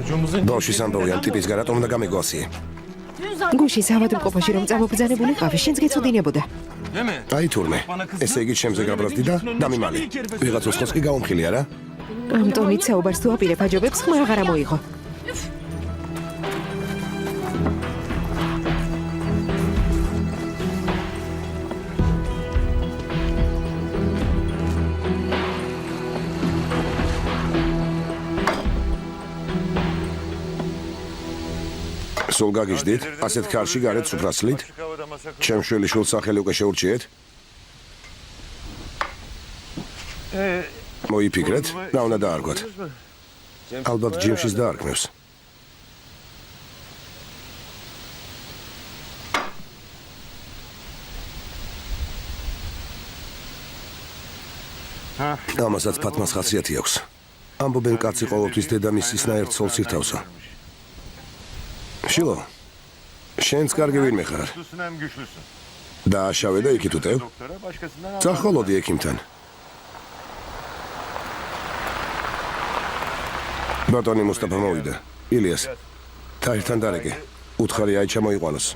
ბავშვის ამბავი ამ ტიპის გარატომ უნდა გამეგვასიე. გუშინ ავადმყოფოში რომ წამობრძანებული ყავი, შენც გეცოდინებოდა. აი თურმე, ესე იგი ჩემზე გაბრაზდი და დამიმალი. ვიღაც უსხოს კი გაუმხილი არა? ამ ტონით საუბარს თუ აპირებ აჯობებს, ხმა აღარ ამოიღო. სულ გაგიჟდით, ასეთ ქარში გარეთ სუფრასლით? ჩემ შვილიშვილს სახელი უკვე შეურჩიეთ? მოიფიქრეთ, რა უნდა დაარქვათ? ალბათ ჯიმშის დაარქმევს. ამასაც ფათმას ხასიათი აქვს. ამბობენ კაცი ყოველთვის დედამისისნაირ ცოლს ირთავსა. შილო, შენც კარგი ვინმე ხარ? დააშავე და იქით უტევ? წახოლოდი ექიმთან. ბატონი მუსტაფა მოვიდა. ილიას, თაირთან დარეკე. უთხარი აი ჩამოიყვანოს.